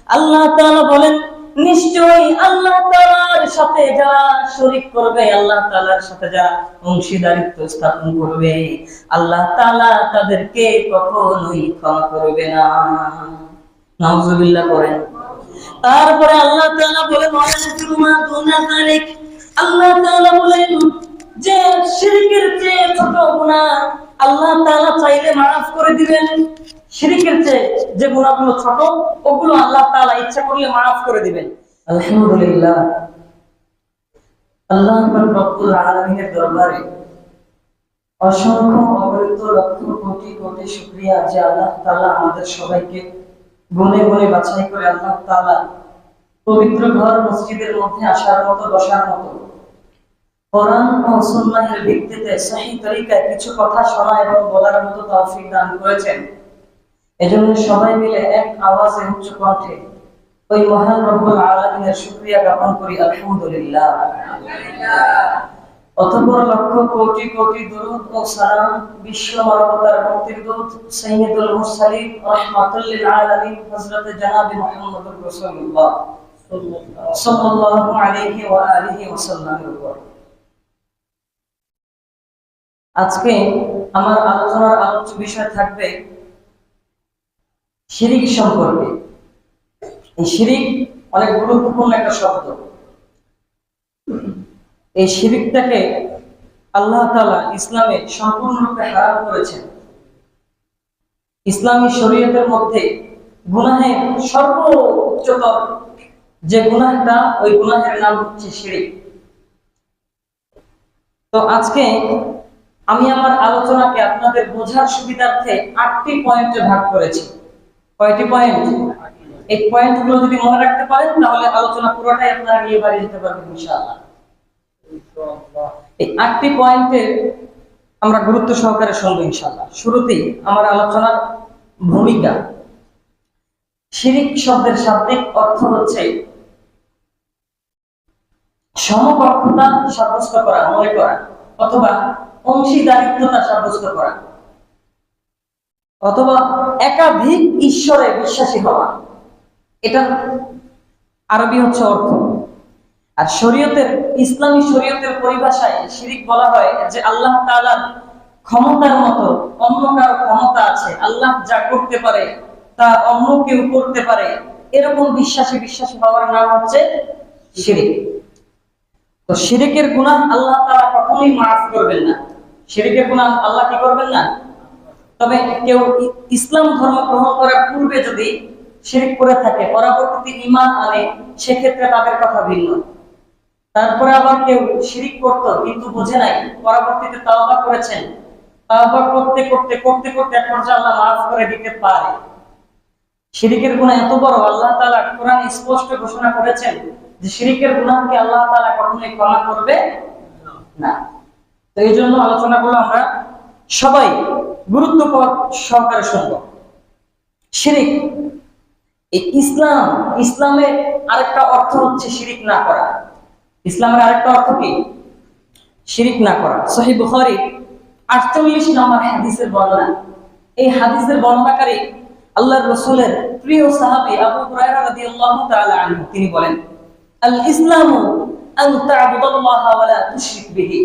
আল্লাহ তাআলা বলেন, নিশ্চয়ই আল্লাহ তাআলার সাথে যারা শরীক করবে, আল্লাহ তাআলার সাথে যারা অংশীদারিত্ব স্থাপন করবে, আল্লাহ তাআলা তাদেরকে কখনোই ক্ষমা করবে না। নাউজুবিল্লাহ করেন। তারপরে আল্লাহ তাআলা বলেন, আল্লাহ তাআলা বলেন যে শিরকের চেয়ে ছোট গুনাহ আল্লাহ তাআলা চাইলে মাফ করে দিবেন। শিরকের চেয়ে যে গুনাহগুলো ছোট, ওগুলো আল্লাহ তাআলা ইচ্ছা করলে মাফ করে দিবেন। আলহামদুলিল্লাহ, আল্লাহ রব্বুল আলামিনের দরবারে অসংখ্য অগণিত লক্ষ কোটি কোটি শুকরিয়া যে আল্লাহ তাআলা আমাদের সবাইকে গুনে গুনে বাছাই করে আল্লাহ তাআলা পবিত্র ঘর মসজিদের মধ্যে আসার মতো, বসার মতো, কোরআন ও সুন্নাহের ভিত্তিতে সহিহ তরিকায় কিছু কথা শোনা এবং বলার মতো তৌফিক দান করেছেন। এজন্য সবাই মিলে এক আওয়াজে উচ্চ কণ্ঠে ওই মহান রব্বুল আলামিনের শুকরিয়া জ্ঞাপন করি, আলহামদুলিল্লাহ। অতঃপর লক্ষ কোটি কোটি দরুদ ও সালাম বিশ্ব মানবতার মুক্তির দূত সাইয়্যিদুল মুরসালিন রাহমাতুল লিল আলামিন হযরত জনাব মুহাম্মদুর রাসূলুল্লাহ সাল্লাল্লাহু আলাইহি ওয়া আলিহি ওয়াসাল্লামের উপর। আজকে আমার আলোচনার আলোচ্য বিষয় থাকবে শিরিক সম্পর্কে। এই শিরিক অনেক গুরুত্বপূর্ণ একটা শব্দ। এই শিরিকটাকে আল্লাহ তাআলা ইসলামে সম্পূর্ণরূপে হারাম করেছেন। ইসলামী শরীয়তের মধ্যে গুনাহের সর্বোচ্চতর যে গুনাহটা, ওই গুনাহের নাম হচ্ছে শিরিক। তো আজকে আমি আমার আলোচনাকে আপনাদের বোঝার সুবিধার্থে 8টি পয়েন্টে ভাগ করেছি। কয়টি পয়েন্ট? এই পয়েন্টগুলো যদি মনে রাখতে পারেন তাহলে আলোচনা পুরোটাই আপনারা নিয়ে বাড়ি যেতে পারবেন ইনশাআল্লাহ। এই 8টি পয়েন্টে আমরা গুরুত্ব সহকারে শুনবো ইনশাআল্লাহ। শুরুতেই আমার আলোচনার ভূমিকা। শিরিক শব্দের শাব্দিক অর্থ হচ্ছে সমকক্ষতা সাব্যস্ত করা, মনে করা, অথবা অংশীদারিত্বতা সাব্যস্ত করা, অথবা একাধিক ঈশ্বরে বিশ্বাসী হওয়া। এটা আরবি হচ্ছে অর্থ। আর শরীয়তের, ইসলামী শরীয়তের পরিভাষায় শিরিক বলা হয় যে আল্লাহ তাআলার ক্ষমতার মতো অন্য কারো ক্ষমতা আছে, আল্লাহ যা করতে পারে তা অন্য কেউ করতে পারে, এরকম বিশ্বাসী হওয়ার নাম হচ্ছে শিরিক। তো শিরিকের গুনাহ আল্লাহ তাআলা কখনোই মাফ করবেন না। শিরিকের গুনাহ আল্লাহ কি করবেন না। তবে কেউ ইসলাম ধর্ম গ্রহণ করার পূর্বে যদি শিরিক করে থাকে, পরবর্তীতে ঈমান আনে, সেক্ষেত্রে তাদের কথা ভিন্ন। তারপরে আবার কেউ শিরিক করত কিন্তু বুঝে নাই, পরবর্তীতে তাওবা করেছেন, তাওবা করতে করতে এক পর্যায়ে আল্লাহ মাফ করে দিতে পারে। শিরিকের গুনাহ এত বড়, আল্লাহ তাআলা কোরআনে স্পষ্ট ঘোষণা করেছেন যে শিরিকের গুনাহকে আল্লাহ তাআলা কখনোই ক্ষমা করবে না। তো এই জন্য আলোচনাগুলো আমরা সবাই গুরুত্ব সহকারে শুনব। শিরিক, এই ইসলামের আরেকটা অর্থ হচ্ছে শিরিক না করা। ইসলামের আরেকটা অর্থ কি? শিরিক না করা। সহিহ বুখারী 48 নম্বর হাদিসের বর্ণনা। এই হাদিসের বর্ণনাকারী আল্লাহর রাসূলের প্রিয় সাহাবী আবু হুরায়রা রাদিয়াল্লাহু তাআলা আনহু, তিনি বলেন, আল ইসলামু আন তা'বুদাল্লাহা ওয়া লা তুশরিক বিহি।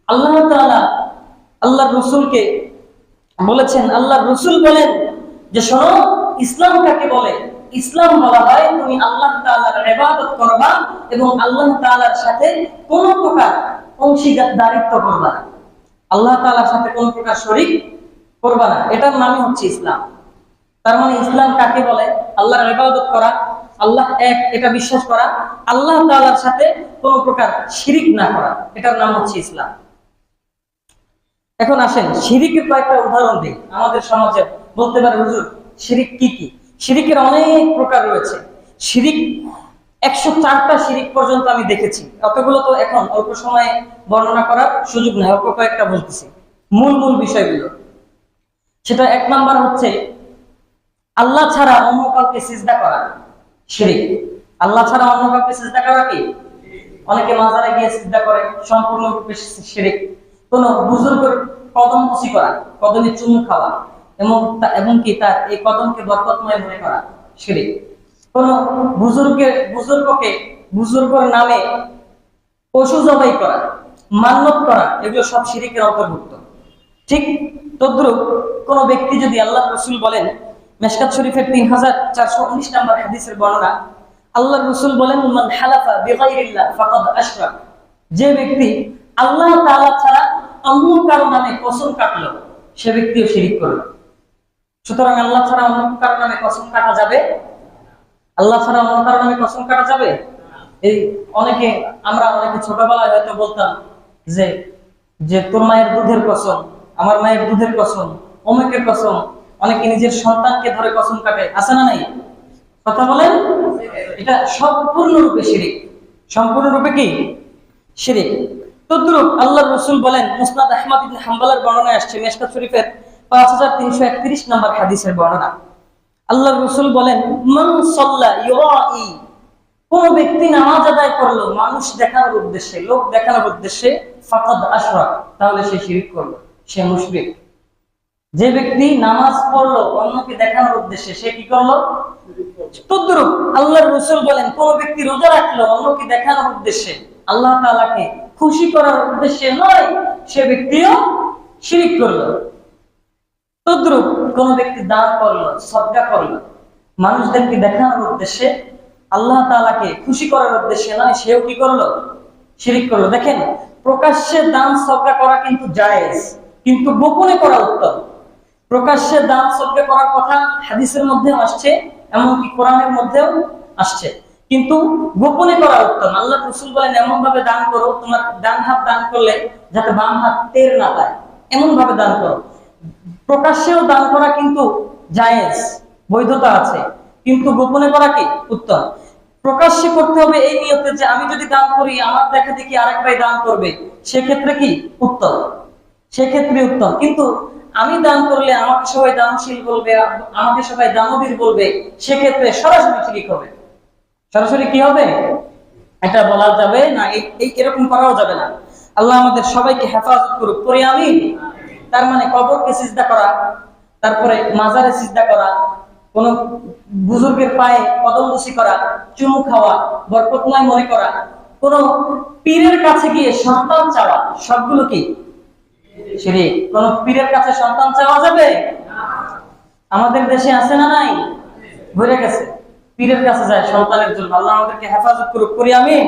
আল্লাহ তাআলা আল্লাহর রাসূলকে বলেছেন, আল্লাহর রাসূল বলেন যে শোনো, ইসলাম কাকে বলে? ইসলাম বলা হয় তুমি আল্লাহ তাআলার ইবাদত করবা এবং আল্লাহ তাআলার সাথে কোনো প্রকার অংশীদারিত্ব করবা না, আল্লাহ তাআলার সাথে কোনো প্রকার শরীক করবা না। এটার নামই হচ্ছে ইসলাম। তার মানে ইসলাম কাকে বলে? আল্লাহর ইবাদত করা, আল্লাহ এক এটা বিশ্বাস করা, আল্লাহ তাআলার সাথে কোনো প্রকার শিরিক না করা, এটার নাম হচ্ছে ইসলাম। এখন আসেন শিরিকের কয়েকটা উদাহরণ দিই। আমাদের সমাজে বলতে পারে, হুজুর শিরিক কি কি? শিরিকের অনেক প্রকার রয়েছে। শিরিক 104টা শিরিক পর্যন্ত আমি দেখেছি। অতগুলো তো এখন অল্প সময়ে বর্ণনা করার সুযোগ নেই, অল্প কয়েকটা বলতেছি মূল বিষয়গুলো। সেটা 1 নাম্বার হচ্ছে আল্লাহ ছাড়া অন্য কাউকে সিজদা করা, শিরিক। আল্লাহ ছাড়া অন্য কাউকে সিজদা করা কি? অনেকে মাজারে গিয়ে সিজদা করে, সম্পূর্ণরূপে শিরিক। কোন বুজুর্গের কদম বসি করা, কদমে চুমু খাওয়া এবং কি তার এই কদমকে বরকতময় মনে করা, শিরিক। কোন বুজুর্গের নামে পশু জবাই করা, মান্যত করা, এগুলো সব শিরিকের অন্তর্ভুক্ত। ঠিক তদ্রুপ কোন ব্যক্তি যদি, আল্লাহ রাসূল বলেন, মিশকাত শরীফের 3419 নম্বর হাদিসের বর্ণনা, আল্লাহ রাসূল বলেন, মান হালাফা বিগাইরিল্লাহ ফাকাদ আশরাক, যে ব্যক্তি আল্লাহ তাআলা ছাড়া অন্য কারো নামে কসম কাটলো, সে ব্যক্তিও শিরিক করলো। সুতরাং আল্লাহ ছাড়া অন্য কারো নামে কসম কাটা যাবে? আল্লাহ ছাড়া অন্য কারো নামে কসম কাটা যাবে? এই আমরা অনেকে ছোটবেলায় হয়তো বলতাম যে যে তোর মায়ের দুধের কসম, আমার মায়ের দুধের কসম, অমুকের কসম। অনেকে নিজের সন্তানকে ধরে কসম কাটে, আছে না নাই? কথা বলেন। এটা সম্পূর্ণরূপে শিরিক। সম্পূর্ণরূপে কি শিরিক? তদ্রুপ আল্লাহর রাসূল বলেন, মুসনাদ আহমদ ইবনে হাম্বলের বর্ণনায় আসছে, মিশকাত শরীফের 5331 নম্বর হাদিসের বর্ণনা। আল্লাহর রাসূল বলেন, মান সাল্লা ইউরাই, কোন ব্যক্তি নামাজ আদায় করলো মানুষ দেখানোর উদ্দেশ্যে, লোক দেখানোর উদ্দেশ্যে, ফাকাদ আশরাক, তাহলে সে শিরক করলো, সে মুশরিক। যে ব্যক্তি নামাজ পড়লো অন্যকে দেখানোর উদ্দেশ্যে, সে কি করলো? তদ্রুপ আল্লাহর রাসূল বলেন, কোন ব্যক্তি রোজা রাখলো অন্যকে দেখানোর উদ্দেশ্যে, আল্লাহ তাআলাকে খুশি করার উদ্দেশ্যে নয়, সে ব্যক্তিও শিরক করলো। তদ্রুপ কোন ব্যক্তি দান করলো, সদকা করলো মানুষদেরকে দেখানোর উদ্দেশ্যে, আল্লাহ তাআলাকে খুশি করার উদ্দেশ্যে নয়, সেও কি করলো? শিরক করলো। দেখেন, প্রকাশ্যে দান সদকা করা কিন্তু জায়েজ, কিন্তু গোপনে করা উত্তম। প্রকাশ্যে দান সদকা করার কথা হাদিসের মধ্যে আসছে, এমনকি কোরআনের মধ্যেও আসছে, কিন্তু গোপনে করা উত্তম। আল্লাহ রাসূল বলেন, এমন ভাবে দান করো, তোমার ডান হাত দান করলে যাতে বাম হাত টের না পায়, এমন ভাবে দান করো। প্রকাশ্যেও দান করা কিন্তু জায়েজ, বৈধতা আছে, কিন্তু গোপনে করা কি উত্তম। প্রকাশ্যে করতে হবে এই নিয়তে যে আমি যদি দান করি আমার দেখা দেখি আরেক ভাই দান করবে, সেক্ষেত্রে কি উত্তম, সেক্ষেত্রে উত্তম। কিন্তু আমি দান করলে আমাকে সবাই দানশীল বলবে, আমাকে সবাই দানবীর বলবে, সেক্ষেত্রে সরাসরি শিরক হবে। সরাসরি কি হবে এটা বলা যাবে না, এরকম করাও যাবে না। আল্লাহ আমাদের সবাইকে হেফাজত করুক, করি আমিন। তার মানে কবরকে সিজদা করা, তারপরে মাজারে সিজদা করা, কোন বুজুর্গের পায়ে কদমবুসি করা, চুমু খাওয়া, বরকতময় মনে করা, কোন পীরের কাছে গিয়ে সন্তান চাওয়া, সবগুলো কি শিরক। কোন পীরের কাছে সন্তান চাওয়া যাবে? আমাদের দেশে আছে না নাই? ভরে গেছে, পীরের কাছে যায় সন্তানের জন্য। আল্লাহ আমাদেরকে হেফাজত করুক, করি আমিন।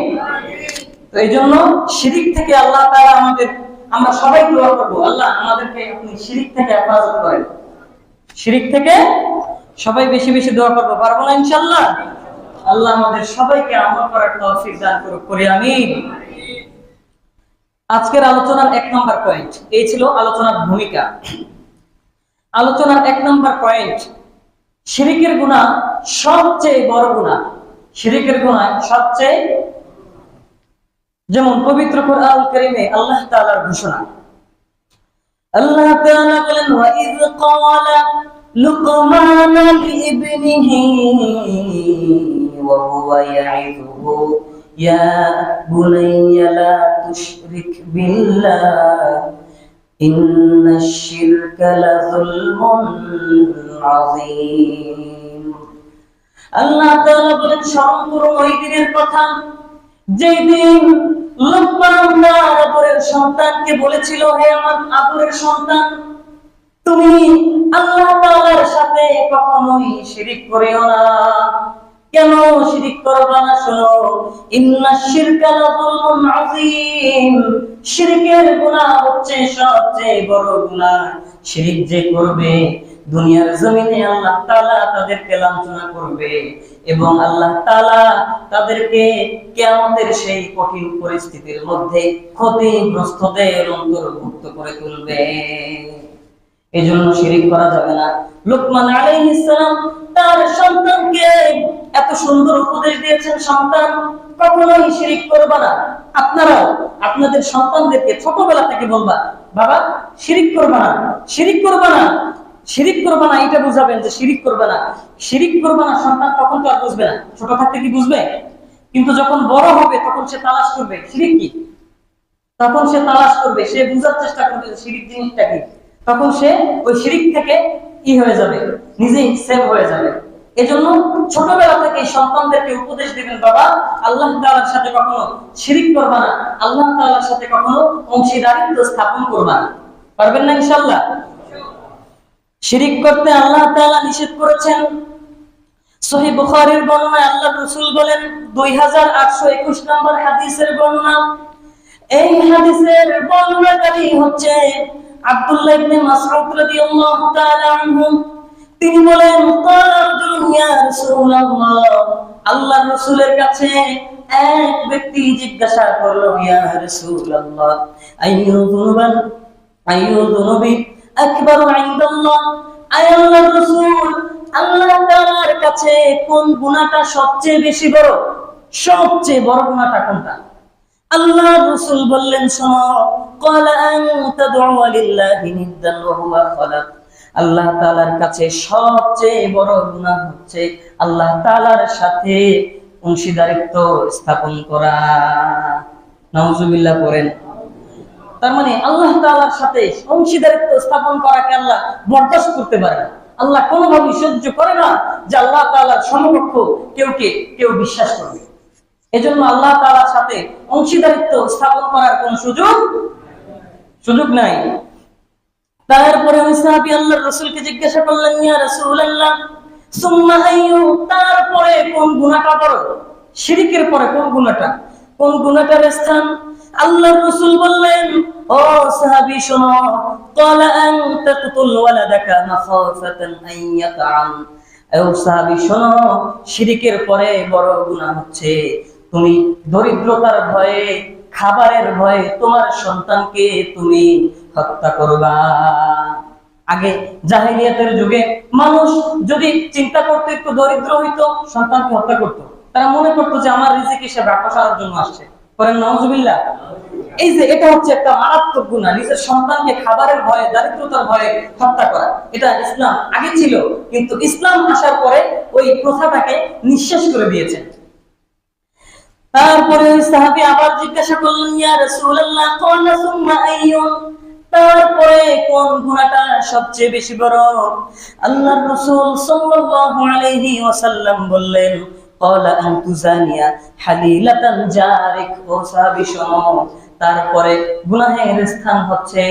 তো এই জন্য শিরক থেকে আল্লাহ তাআলা আমরা সবাই দোয়া করব, আল্লাহ আমাদেরকে আপনি শিরক থেকে হেফাজত করেন। শিরক থেকে সবাই বেশি বেশি দোয়া করব, পারবো না ইনশাআল্লাহ? আল্লাহ আমাদের সবাইকে আমল করার তৌফিক দান করুক, করি আমিন। আজকের আলোচনার 1 নম্বর পয়েন্ট এই ছিল, আলোচনার ভূমিকা। আলোচনার 1 নম্বর পয়েন্ট, শিরকের গুনাহ সবচেয়ে বড় গুনাহ। শিরকের গুনাহ সবচেয়ে, যেমন পবিত্র কোরআন কারীমে আল্লাহ তাআলার ঘোষণা, আল্লাহ তাআলা বলেন, ওয়া ইয ক্বালা লুকমান লিইবনিহি ওয়া হুয়া ইয়াইযুহু ইয়া বুনাইয়া লা তুশরিক বিল্লাহ ইন্নাশ শিরকা লাযুলমুন আযীম। আল্লাহ তাআলা বলেন, স্মরণ করুন ওই দিনের কথা, যেই দিন লুকমান তার আদরের সন্তানকে বলেছিল, হে আমার আদরের সন্তান, তুমি আল্লাহ তাআলার সাথে কখনোই শিরক করিও না। কেন শিরক করবে না? শোনো, ইন্নাশ শিরকা লাযুলমুন আযীম, শিরকের গুনাহ হচ্ছে সবচেয়ে বড় গুনাহ। শিরক যে করবে দুনিয়ার জমিনে আল্লাহ তাআলা তাদেরকে লাঞ্ছনা করবে, এবং আল্লাহ তাআলা তাদেরকে কিয়ামতের সেই কঠিন পরিস্থিতির মধ্যে ক্ষতিগ্রস্তদের অন্তর্ভুক্ত করে তুলবে। এজন্য শিরক করা যাবে না। লুকমান আলাইহিস সালাম তার সন্তানকে এত সুন্দর উপদেশ দিয়েছেন, সন্তান কখনোই শিরক করবে না। আপনারাও আপনাদের সন্তানদেরকে ছোটবেলা থেকে বলবা, বাবা শিরক করবে না, শিরক করবে না, শিরক করবে না, এটা বুঝাবেন যে শিরক করবে না, শিরক করবে না। সন্তান তখন তো আর বুঝবে না, ছোট থাকতে কি বুঝবে? কিন্তু যখন বড় হবে তখন সে তালাশ করবে শিরক কি, তখন সে তালাশ করবে, সে বুঝার চেষ্টা করবে শিরক জিনিসটা কি, তখন সে ওই শিরক থেকে কি হয়ে যাবে, নিজেই সেভ হয়ে যাবে। এজন্য ছোটবেলা থেকে সন্তানদেরকে উপদেশ দিবেন, বাবা আল্লাহ তাআলার সাথে কখনো শিরিক করবা না, আল্লাহ তাআলার সাথে কখনো অংশীদারিত্ব স্থাপন করবা না। পারবেন না ইনশাআল্লাহ? শিরিক করতে আল্লাহ তাআলা নিষেধ করেছেন। সহিহ বুখারীর বর্ণনায় আল্লাহর রাসূল বলেন, 2821 নম্বর হাদিসের বর্ণনা, এই হাদিসের বর্ণনাকারী হচ্ছে আব্দুল্লাহ ইবনে মাসউদ রাদিয়াল্লাহু তাআলা আনহু। তিনি বলেন, ক্বালা রাজুলুন ইয়া রাসূলুল্লাহ, আল্লাহর রাসূলের কাছে এক ব্যক্তি জিজ্ঞাসা করলো, ইয়া রাসূলুল্লাহ আইয়ু যুনুবি আকবারু ইনদাল্লাহ, আয় আল্লাহর রাসূল, আল্লাহ তাআলার কাছে কোন গুনাহটা সবচেয়ে বেশি বড়? সবচেয়ে বড় গুনাহটা কোনটা? আল্লাহর রাসূল বললেন, শোনো, ক্বালা আন তাদউ লিল্লাহি নিদ্দান ওয়া হুয়া খালাক, আল্লাহ তাআলার কাছে সবচেয়ে বড় গুনাহ হচ্ছে আল্লাহ তাআলার সাথে অংশীদারিত্ব স্থাপন করা। নাউজুবিল্লাহ করেন। তার মানে আল্লাহ তাআলার সাথে অংশীদারিত্ব স্থাপন করাকে আল্লাহ বরদাস্ত করতে পারে না। আল্লাহ কোনোভাবেই সহ্য করে না যে আল্লাহ তাআলার সমকক্ষ কেউ বিশ্বাস করবে। এজন্য আল্লাহ তাআলার সাথে অংশীদারিত্ব স্থাপন করার কোন সুযোগ নাই। তারপরে ওই সাহাবী আল্লাহর রাসূলকে জিজ্ঞাসা করলেন, ইয়া রাসূলুল্লাহ সুম্মা আইয়ু, তারপরে কোন গুনাহটা বড়? শিরকের পরে কোন গুনাহটার স্থান? আল্লাহর রাসূল বললেন, ও সাহাবী শোনো, ক্বালা আন তাকতুল ওয়ালাদাকা মাখাফাতান আন ইয়াতআম, ও সাহাবী শোনো, শিরকের পরে বড় গুনাহ হচ্ছে তুমি দরিদ্রতার ভয়ে, খাবারের ভয়ে তোমার সন্তানকে তুমি হত্যা করবা। আগে জাহেলিয়াতের যুগে মানুষ যদি চিন্তা করতে একটু দরিদ্র হইতো, সন্তানকে হত্যা করত। তারা মনে করতো যে আমার রিজিক হিসেবে বাকশার জন্য আসছে। করেন নাউজুবিল্লাহ। এই যে এটা হচ্ছে একটা মারাত্মক গুনাহ, নিজের সন্তানকে খাবারের ভয়ে, দারিদ্রতার ভয়ে হত্যা করা। এটা ইসলাম আগে ছিল, কিন্তু ইসলাম আসার পরে ওই প্রথাটাকে নিঃশেষ করে দিয়েছেন। তারপরে ওই সাহাবী আবার জিজ্ঞাসা করলেন, ইয়া রাসূলুল্লাহ ক্বালা সুম্মা আইয়ু, তারপরে কোন গুনাহটা সবচেয়ে বেশি বড়? আল্লাহর রাসূল সাল্লাল্লাহু আলাইহি ওয়াসাল্লাম বললেন, ক্বালা আন তুজানিয়া হালিলাতান জারিক, ও সাহাবী শোনো, তারপরে গুনাহের স্থান হচ্ছে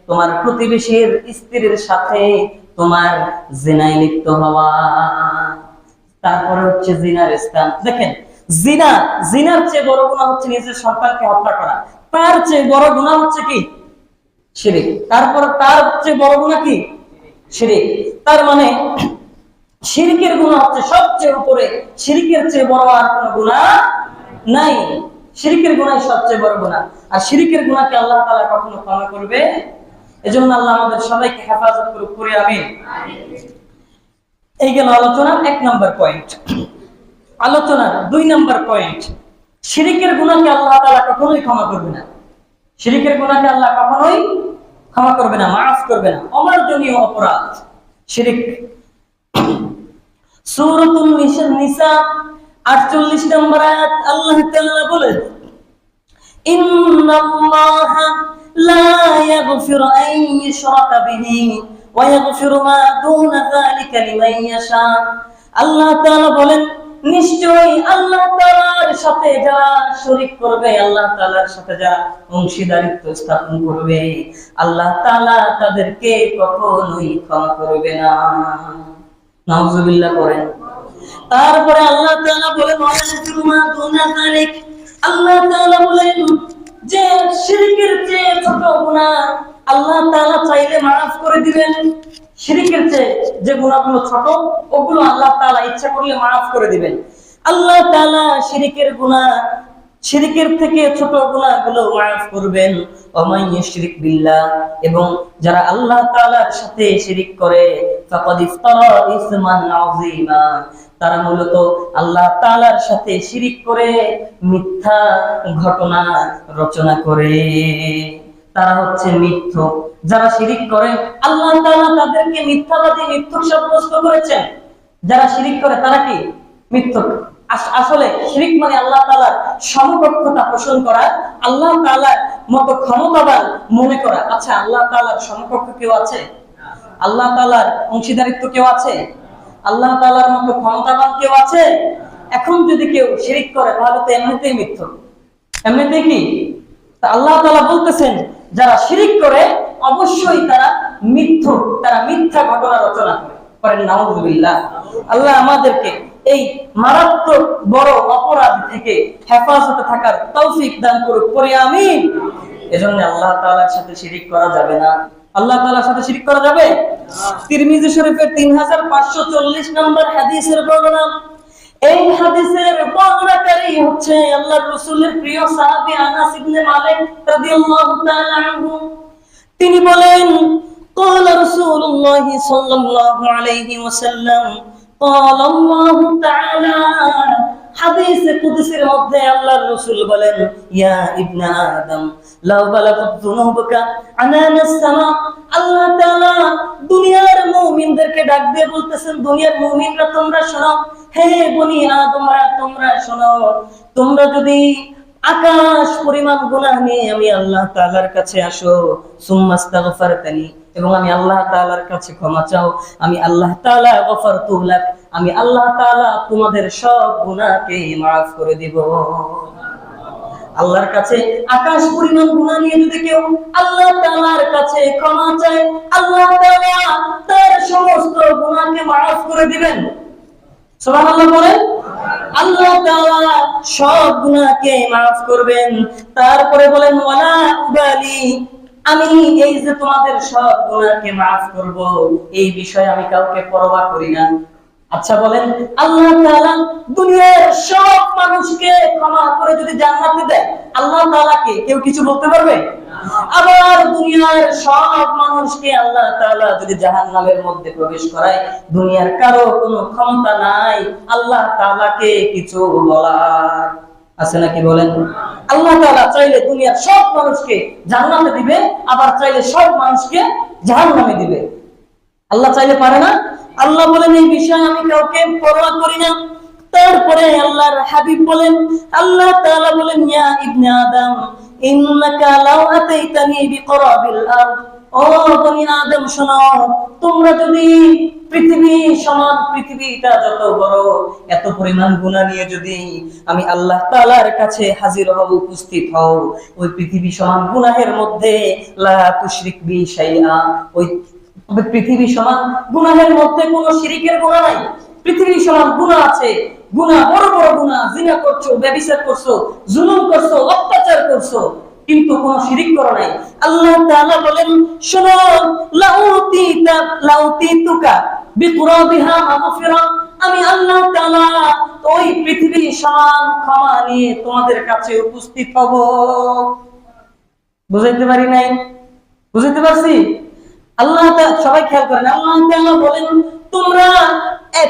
তোমার প্রতিবেশীর স্ত্রীর সাথে তোমার জিনায় লিপ্ত হওয়া। তারপরে হচ্ছে জিনার স্থান। দেখেন, জিনার চেয়ে বড় গুনাহ হচ্ছে নিজের সন্তানকে হত্যা করা। তার চেয়ে বড় গুনাহ হচ্ছে কি? শিরক। তারপর তার চেয়ে বড় গুনাহ কি? শিরক। তার মানে শিরকের গুনাহ হচ্ছে সবচেয়ে উপরে, শিরকের চেয়ে বড় আর কোনো গুনাহ নাই। শিরকের গুনাহই সবচেয়ে বড় গুনাহ, আর শিরকের গুনাহকে আল্লাহ তাআলা কখনো ক্ষমা করবে? এজন্য আল্লাহ আমাদের সবাইকে হেফাজত করুক, করে আমিন। এই গেল আলোচনার 1 নম্বর পয়েন্ট। আলোচনার 2 নম্বর পয়েন্ট, শিরকের গুনাহকে আল্লাহ তাআলা কখনোই ক্ষমা করবে না। শিরকের গুনাহকে আল্লাহ কখনোই ক্ষমা করবে না, মাফ করবে না। অমার্জনীয় অপরাধ শিরক। সূরাতুন নিসা 48 নম্বর আয়াত আল্লাহ তাআলা বলেন, ইন্নাল্লাহা লা ইয়াগফিরু আন ইউশরাকা বিহি ওয়া ইয়াগফিরু মা দুনা যালিকা লিমান ইয়াশা। আল্লাহ তাআলা বলেন, নিশ্চয়ই আল্লাহ তাআলার সাথে যারা শরীক করবে, আল্লাহ তাআলার সাথে যারা অংশীদারিত্ব স্থাপন করবে, আল্লাহ তাআলা তাদেরকে কখনোই ক্ষমা করবে না। নাউজুবিল্লাহ করেন। তারপরে আল্লাহ তাআলা বলেন, আল্লাহ তাআলা বলেন যে শিরকের চেয়ে ছোট গুনাহ আল্লাহ তাআলা চাইলে মাফ করে দিবেন। শিরকের চেয়ে যে গুনাহগুলো ছোট, ওগুলো আল্লাহ তাআলা ইচ্ছা করলে মাফ করে দিবেন। আল্লাহ তাআলা শিরকের থেকে ছোট গুনাহগুলো মাফ করবেন। ওমাই ইউশরিক বিল্লাহ, এবং যারা আল্লাহ তাআলার সাথে শিরক করে, ফাকাদ ইফতারা ইসমান আযীমা, তারা মূলত আল্লাহ তাআলার সাথে শিরক করে মিথ্যা ঘটনা রচনা করে। তারা হচ্ছে মিথ্যুক। যারা শিরক করে আল্লাহ তাআলা তাদেরকে মিথ্যাবাদী, মিথ্যুক সাব্যস্ত করেছেন। যারা শিরক করে তারা কি? মিথ্যুক। আসলে শিরক মানে আল্লাহ তাআলার সমকক্ষতা পোষণ করা, আল্লাহ তাআলার মতো ক্ষমতাবান মনে করা। আচ্ছা, আল্লাহ তাআলার সমকক্ষ কেউ আছে? আল্লাহ তাআলার অংশীদারিত্ব কেউ আছে? আল্লাহ তাআলার মতো ক্ষমতাবান কেউ আছে? এখন যদি কেউ শিরিক করে তাহলে তো এমনিতেই মিথ্যা, এমনিতেই কি? আল্লাহ তাআলা বলতেছেন যারা শিরিক করে অবশ্যই তারা মিথ্যা, তারা মিথ্যা ঘটনা রচনা করে। করেন নাউযুবিল্লাহ। আল্লাহ আমাদেরকে এই মারাত্মক বড় অপরাধ থেকে হেফাজতে থাকার তৌফিক দান করুক, পড়ি আমিন। এজন্য আল্লাহ তাআলার সাথে শিরিক করা যাবে না। আল্লাহ তাআলার সাথে শিরিক করা যাবে? তিরমিজি শরীফের 3540 নম্বর হাদিসের বর্ণনা। এই হাদিসের বর্ণনাকারী হচ্ছে আল্লাহর রাসূলের প্রিয় সাহাবী আনাস ইবনে মালিক রাদিয়াল্লাহু তাআলা আনহু। তিনি বলেন, قال رسول الله صلى الله عليه وسلم قال الله تعالى, হাদিসে কুদসির মধ্যে আল্লাহর রাসূল বলেন, ইয়া ইবনে আদম লাউ বালাগাত যুনুবুকা আনানাস সামা। আল্লাহ তাআলা দুনিয়ার মুমিনদেরকে ডাক দিয়ে বলতেছেন, দুনিয়ার মুমিনরা তোমরা শোনো, হে বনি আদমরা তোমরা শোনো, তোমরা যদি আকাশ পরিমাণ গুনাহ নিয়ে আমি আল্লাহ তাআলার কাছে আসো, সুম্মাস্তাগফারতানি, এবং আমি আল্লাহ তাআলার কাছে ক্ষমা চাও, আমি আল্লাহ তাআলা গফারতু লাক, আমি আল্লাহ তাআলা তোমাদের সব গুনাহকে মাফ করে দিব। আল্লাহর কাছে আকাশ পরিমাণ গুনাহ নিয়ে যদি কেউ আল্লাহ তাআলার কাছে ক্ষমা চায়, আল্লাহ তাআলা তার সমস্ত গুনাহকে মাফ করে দিবেন। সুবহানাল্লাহ বলেন। আল্লাহ তাআলা সব গুনাহকে মাফ করবেন। তারপরে বলেন, ওয়ালা উবালি, আমি এই যে তোমাদের সব গুনাহকে মাফ করব, এই বিষয়ে আমি কাউকে পরোয়া করি না। আচ্ছা বলেন, আল্লাহ তাআলা দুনিয়ার সব মানুষকে ক্ষমা করে যদি জান্নাতে দেয়, আল্লাহ তাআলাকে কেউ কিছু বলতে পারবে? আবার দুনিয়ার সব মানুষকে আল্লাহ তাআলা যদি জাহান্নামের মধ্যে প্রবেশ করায়, দুনিয়ার কারো কোনো ক্ষমতা নাই আল্লাহ তাআলাকে কিছু বলার। আছে নাকি বলেন? আল্লাহ তাআলা চাইলে দুনিয়ার সব মানুষকে জান্নাতে দিবে, আবার চাইলে সব মানুষকে জাহান্নামে দিবে। আল্লাহ চাইলে পারে না? আল্লাহ বলেন, এই বিষয়ে আমি কাউকে পরোয়া করি না। তারপরে আল্লাহর হাবিব বলেন, আল্লাহ তাআলা বলেন, ইয়া ইবনে আদম ইন্নাকা লাউ আতাইতানি বিকরাবিল আরদ, ও বনি আদম শোনো, তোমরা যদি পৃথিবী সমান, পৃথিবীটা যত বড়, এত পরিমাণ গুনাহ নিয়ে যদি আমি আল্লাহ তাআলার কাছে হাজির হব, উপস্থিত হও, ওই পৃথিবী সমান গুনাহের মধ্যে লা তুশরিক বি শাইআ, ওই পৃথিবী সমান গুনাহের মধ্যে কোনো শিরিকের গুনাহ নাই। পৃথিবী সমান গুনাহ আছে, গুনাহ বড় বড় গুনাহ, জিনা করছো, ব্যভিচার করছো, জুলুম করছো, অত্যাচার করছো, কিন্তু কোনো শিরিক করো নাই। আল্লাহ তাআলা বলেন, শোনো, লাউতিতুকা বিকুরাবিহা মাগফিরা, আমি আল্লাহ তাআলা ওই পৃথিবী সমান ক্ষমা নিয়ে তোমাদের কাছে উপস্থিত হব। বুঝাইতে পারি নাই? বুঝাইতে পারছি? আল্লাহ তাআলা, সবাই খেয়াল করেন, আল্লাহ তাআলা বলেন, তোমরা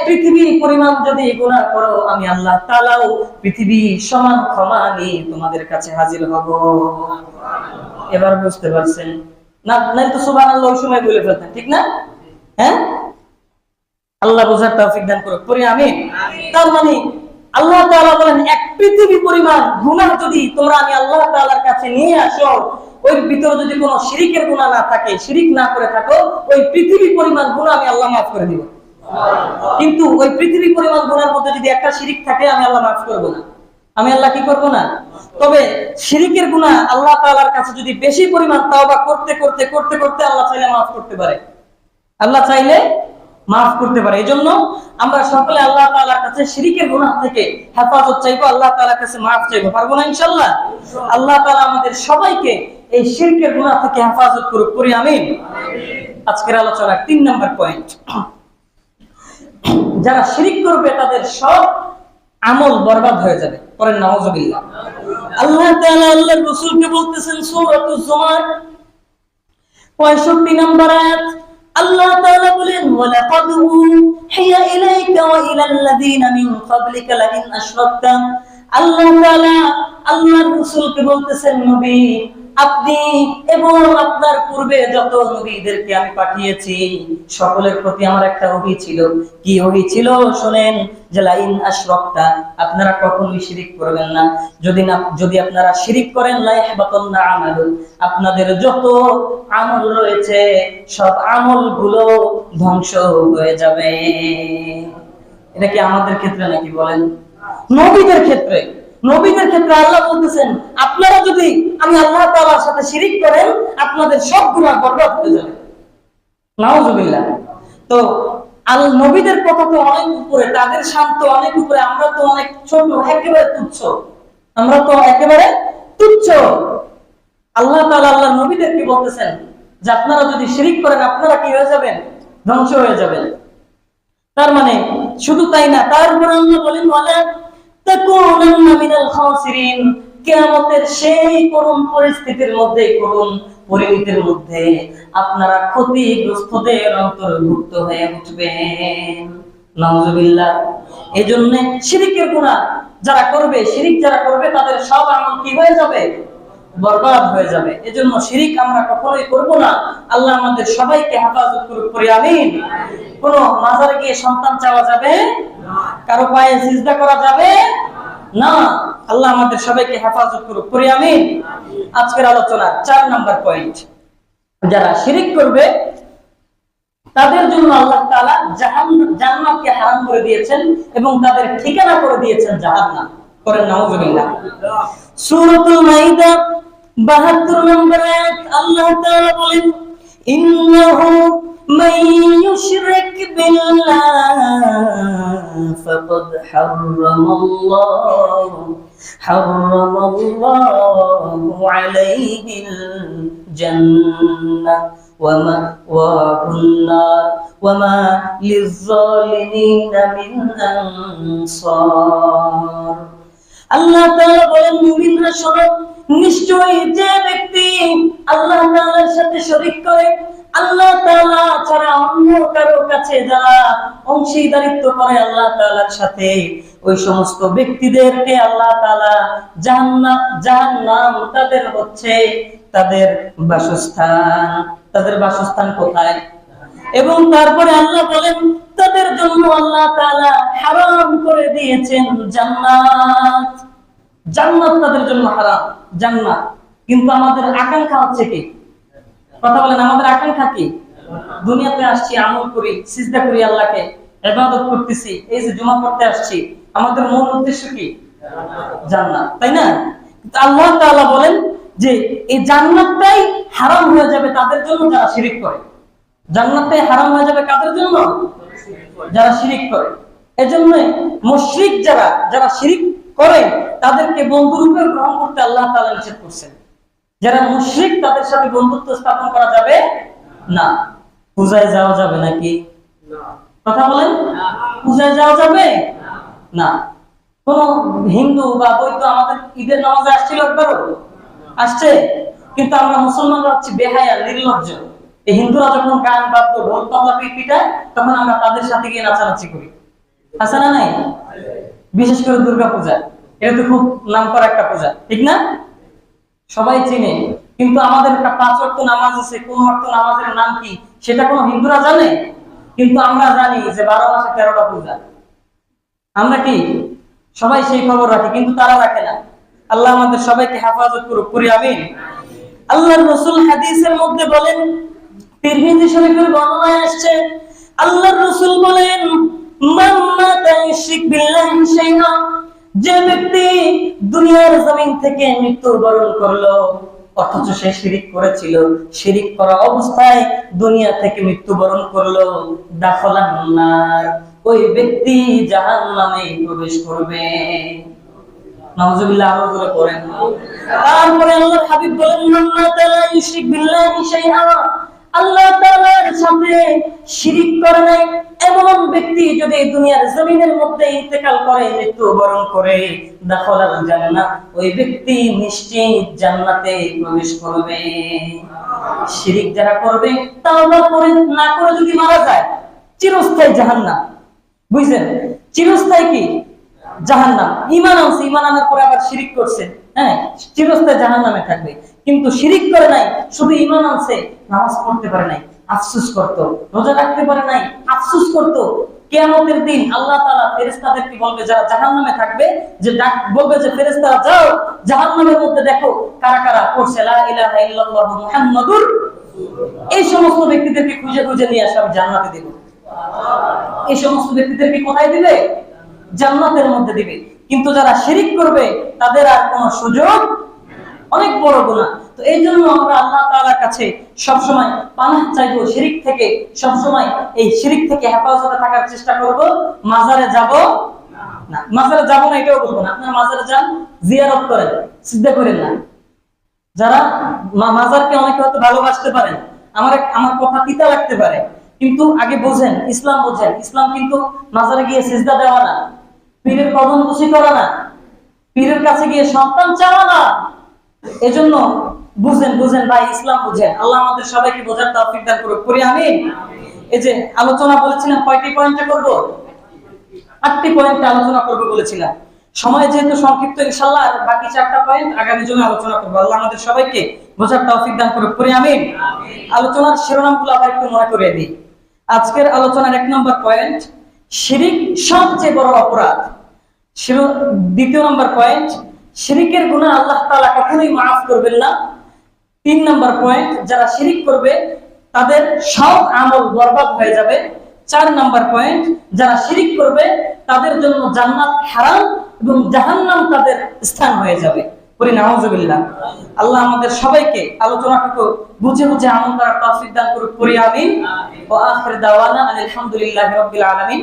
পৃথিবী পরিমাণ যদি গুনাহ করো, আমি আল্লাহ তাআলাও পৃথিবী সমান ক্ষমা নিয়ে তোমাদের কাছে হাজির হব। এবার বুঝতে পারছেন না? নাই তো সুবহানাল্লাহ ওই সময় বলে ফেলতেন, ঠিক না? হ্যাঁ, আল্লাহ বোঝার তৌফিক দান করুক, পড়ি আমিন। তার মানে আল্লাহ তাআলা বলেন, এক পৃথিবী পরিমাণ গুনাহ যদি তোমরা আমি আল্লাহ তাআলার কাছে নিয়ে আসো, ওই ভিতরে যদি কোনো শিরিকের গুনাহ না থাকে, শিরিক না করে থাকো, ওই পৃথিবী পরিমাণ গুনাহ আমি আল্লাহ মাফ করে দিব। কিন্তু ওই পৃথিবী পরিমাণ গুনাহের মধ্যে যদি একটা শিরিক থাকে, আমি আল্লাহ মাফ করব না। আমি আল্লাহ কি করব না? তবে শিরিকের গুনাহ আল্লাহ তাআলার কাছে যদি বেশি পরিমাণ তাওবা করতে করতে করতে করতে আল্লাহ চাইলে মাফ করতে পারে। আল্লাহ চাইলে মাফ করতে পারে। এজন্য আমরা সকলে আল্লাহ তাআলার কাছে শিরকের গুনাহ থেকে হেফাজত চাইবো, আল্লাহ তাআলার কাছে মাফ চাইবো। পারবো না ইনশাআল্লাহ? আল্লাহ তাআলা আমাদের সবাইকে এই শিরকের গুনাহ থেকে হেফাজত করুক, করি আমিন। আজকের আলোচনার 3 নম্বর পয়েন্ট, যারা শিরক করবে তাদের সব আমল বরবাদ হয়ে যাবে। পরে নাউজুবিল্লাহ। আল্লাহ তাআলা আল্লাহর রাসূলকে বলতেছেন সূরাতুজ জুমার 65 নম্বর আয়াত, আল্লাহ তাআলা বলেন, ওয়ালাকাদ উহিয়া ইলাইকা ওয়া ইলাল্লাযীনা মিন ক্বাবলিকা লাইন আশরাকতা। আল্লাহ তাআলা আল্লাহর রাসূলকে বলতেছেন, নবী আপনি এবং আপনার পূর্বে যত নবীদেরকে আমি পাঠিয়েছি সকলের প্রতি আমার একটা ওহী ছিল। কি ওহী ছিল শুনেন, যে লাইন আশরাকতা, আপনারা কখনোই শিরক করবেন না। যদি আপনারা শিরক করেন, লা ইয়াহবাতান্না আমালু, আপনাদের যত আমল রয়েছে সব আমলগুলো ধ্বংস হয়ে যাবে। এটা কি আমাদের ক্ষেত্রে নাকি বলেন? নবীদের ক্ষেত্রে, নবীদের ক্ষেত্রে আল্লাহ বলতেছেন আপনারা যদি আমি আল্লাহ তাআলার সাথে শিরিক করেন আপনাদের সব গুনাহ বরবাদ হয়ে যাবে। নাউজুবিল্লাহ। তো আল নবীদের কথা তো অনেক উপরে, তাদের শান তো অনেক উপরে, আমরা তো অনেক ছোট, একেবারে তুচ্ছ, আমরা তো একেবারে তুচ্ছ। আল্লাহ তাআলা আল্লাহর নবীদেরকে বলতেছেন যে আপনারা যদি শিরিক করেন আপনারা কি হয়ে যাবেন? ধ্বংস হয়ে যাবেন। তার মানে শুধু তাই না, তারপর আল্লাহ বলেন ওয়ালা তাকুনান্না মিনাল খাসিরিন, কিয়ামতের সেই করুণ পরিস্থিতির মধ্যে, করুণ পরিণতির মধ্যে আপনারা ক্ষতিগ্রস্তদের অন্তর্ভুক্ত হয়ে উঠবেন। নাউজুবিল্লাহ। এজন্য শিরকের গুনাহ যারা করবে, শিরিক যারা করবে তাদের সব আমল কি হয়ে যাবে? বরবাদ হয়ে যাবে। এজন্য শিরিক আমরা কখনোই করব না। আল্লাহ আমাদের সবাইকে হেফাজত করুক, করি আমিন। কোন মাজারে গিয়ে সন্তান চাওয়া যাবে না, কারো পায়ে সিজদা করা যাবে না। আল্লাহ আমাদের সবাইকে হেফাজত করুক, করি আমিন। আজকের আলোচনা 4 নাম্বার পয়েন্ট, যারা শিরিক করবে তাদের জন্য আল্লাহ তাআলা জান্নাতকে হারাম করে দিয়েছেন এবং তাদের ঠিকানা করে দিয়েছেন জাহান্নাম। করেন নাউজুবিল্লাহ। সূরাতুল মাইদা 72 নম্বর আয়াত আল্লাহ তাআলা বলেন ইন্নাহু মান ইউশরিক বিল্লাহ ফাকাদ হারামাল্লাহু আলাইহিল জান্নাহ ওয়া মাওয়াহুন নার ওয়া মা লিয-যালিমিনা মিন আনসার। আল্লাহ তাআলা বলেন মুমিনরা শোনো, নিশ্চয়ই যে ব্যক্তি আল্লাহ তাআলার সাথে শরীক করে, আল্লাহ তাআলা ছাড়া অন্য কারো কাছে যারা অংশীদারিত্ব করে আল্লাহ তাআলার সাথে, ওই সমস্ত ব্যক্তিদেরকে আল্লাহ তাআলা জাহান্নাম তাদের হচ্ছে তাদের বাসস্থান। তাদের বাসস্থান কোথায়? এবং তারপরে আল্লাহ বলেন তাদের জন্য আল্লাহ তাআলা হারাম করে দিয়েছেন জান্নাত। জান্নাত তাদের জন্য হারাম, জান্নাত। কিন্তু আমাদের আকাঙ্ক্ষা হচ্ছে কি? কথা বলেন, আমাদের আকাঙ্ক্ষা কি? দুনিয়াতে আসছি, আমল করি, সিজদা করি, আল্লাহকে ইবাদত করতেছি, এই যে জুমা পড়তে আসছি, আমাদের মূল উদ্দেশ্য কি? জান্নাত, তাই না? কিন্তু আল্লাহ তাআলা বলেন যে এই জান্নাতটাই হারাম হয়ে যাবে তাদের জন্য যারা শিরিক করে। জান্নাতটাই হারাম হয়ে যাবে কাদের জন্য? যারা শিরিক করে। এজন্য মুশরিক যারা শিরিক করে তাদেরকে বন্ধুরূপে গ্রহণ করতে আল্লাহ তাআলা নিষেধ করেছেন। যারা মুশরিক তাদের সাথে বন্ধুত্ব স্থাপন করা যাবে না। পূজায় যাওয়া যাবে নাকি? না। কথা বলেন, পূজায় যাওয়া যাবে না। কোন হিন্দু বা বৌদ্ধ আমাদের ঈদের নামাজে আসছিল একবারও? আসছে? কিন্তু আমরা মুসলমানরা হচ্ছে বেহায়া, নির্লজ্জ। এই হিন্দুরা যখন গান বাদ্য ঢোল তবলা পিটায় তখন আমরা তাদের সাথে গিয়ে নাচানাচি করি। আছে না নাই? বিশেষ করে দুর্গা পূজা, এটা তো খুব নামকরা একটা পূজা, ঠিক না? সবাই চিনে। কিন্তু আমাদের 5 ওয়াক্ত নামাজ আছে, কোন ওয়াক্ত নামাজের নাম কি সেটা কোন হিন্দুরা জানে? কিন্তু আমরা জানি যে 12 মাসে 13টা পূজা। আমরা কি সবাই সেই খবর রাখি? কিন্তু তারা রাখে না। আল্লাহ আমাদের সবাইকে হেফাজত করুক, করি আমিন। আল্লাহর রাসূল হাদিসের মধ্যে বলেন, তিরমিজি শরীফের বর্ণনায় আসছে, আল্লাহর রাসূল বলেন মান মাতা ইউশরিক বিল্লাহি শাইআ, যে ব্যক্তি দুনিয়ার জমিন থেকে মৃত্যুবরণ করলো অথচ সে শিরিক করেছিল, শিরিক করা অবস্থায় দুনিয়া থেকে মৃত্যুবরণ করলো, দাখালান নার, ওই ব্যক্তি জাহান্নামে প্রবেশ করবে। নাউজুবিল্লাহ। আরো জোরে পড়েন। তারপরে আল্লাহর হাবিব বলেন মান মাতা লা ইউশরিক বিল্লাহি শাইআ, আল্লাহ তাআলার সাথে শিরিক করে নাই এমন ব্যক্তি যদি দুনিয়ার জমিনের মধ্যে ইন্তেকাল করে, মৃত্যুবরণ করে, দাখালাল জান্নাহ, ওই ব্যক্তি নিশ্চিত জান্নাতে প্রবেশ করবে। শিরিক যারা করবে, তাওবা করে না করে যদি মারা যায়, চিরস্থায়ী জাহান্নাম। বুঝছেন? চিরস্থায়ী কি? জাহান্নাম। ঈমান আনছে, ঈমান আনার পরে আবার শিরিক করছে, হ্যাঁ, চিরস্থায়ী জাহান্নামে থাকবে। কিন্তু শিরিক করে নাই, শুধু ঈমান আনছে, নামাজ পড়তে পারে নাই, আফসোস করত, রোজা রাখতে পারে নাই, আফসোস করত। কিয়ামতের দিন আল্লাহ তাআলা ফেরেশতাদেরকে বলবে যারা জাহান্নামে থাকবে, যে বলবে যে ফেরেশতারা যাও জাহান্নামের মধ্যে দেখো কারা কারা পড়ছে লা ইলাহা ইল্লাল্লাহু মুহাম্মাদুর, এই সমস্ত ব্যক্তিদেরকে খুঁজে খুঁজে নিয়ে আসে আমি জান্নাতে দেব। এই সমস্ত ব্যক্তিদেরকে কোথায় দিবে? জান্নাতের মধ্যে দিবে। কিন্তু যারা শিরিক করবে তাদের আর কোনো সুযোগ, অনেক বড় গুনাহ। তো এই জন্য আমরা আল্লাহ তাআলার কাছে সবসময় পানাহ চাইবো শিরিক থেকে, সবসময় এই শিরিক থেকে হেফাজতে থাকার চেষ্টা করব। মাজারে যাব না, মাজারে যাব না এটাও বলবো না। আপনারা মাজারে যান, জিয়ারত করেন, সিজদা করেন না। যারা মাজারকে অনেকে হয়তো ভালোবাসতে পারেন, আমার কথা তিতা লাগতে পারে, কিন্তু আগে বোঝেন, ইসলাম বোঝেন। ইসলাম কিন্তু মাজারে গিয়ে সিজদা দেওয়া না, পীরের কদম বুসি করা না, পীরের কাছে গিয়ে সন্তান চাওয়া না। এজন্য বুঝেন বুঝেন ভাই, ইসলাম বুঝেন। আল্লাহ আমাদের সবাইকে বোঝার তৌফিক দান করুক, করি আমিন। এই যে আলোচনা বলেছিলাম কয়টি পয়েন্টে করব? 8টি পয়েন্টে আলোচনা করব বলেছিলাম। সময় যেহেতু সংক্ষিপ্ত, ইনশাআল্লাহ আর বাকি 4টা পয়েন্ট আগামী জন্য আলোচনা করব। আল্লাহ আমাদের সবাইকে বোঝার তৌফিক দান করুক, করি আমিন। আলোচনার শিরোনামগুলো আবার একটু মনে করে দিই। আজকের আলোচনার 1 নম্বর পয়েন্ট, শিরিক সবচেয়ে বড় অপরাধ। 2 নম্বর পয়েন্ট, শিরিকের গুনাহ আল্লাহ তাআলা কখনোই মাফ করবেন না। 3 নম্বর পয়েন্ট, যারা শিরিক করবে তাদের সব আমল বরবাদ হয়ে যাবে। 4 নম্বর পয়েন্ট, যারা শিরিক করবে তাদের জন্য জান্নাত হারাম এবং জাহান্নাম তাদের স্থান হয়ে যাবে। বলি নাউজুবিল্লাহ। আল্লাহ আমাদের সবাইকে আলোচনাটুকু বুঝে বুঝে আমল করার তৌফিক দান করুক, করি আমিন। ওয়া আখির দাওয়ানা আলহামদুলিল্লাহি রাব্বিল আলামিন।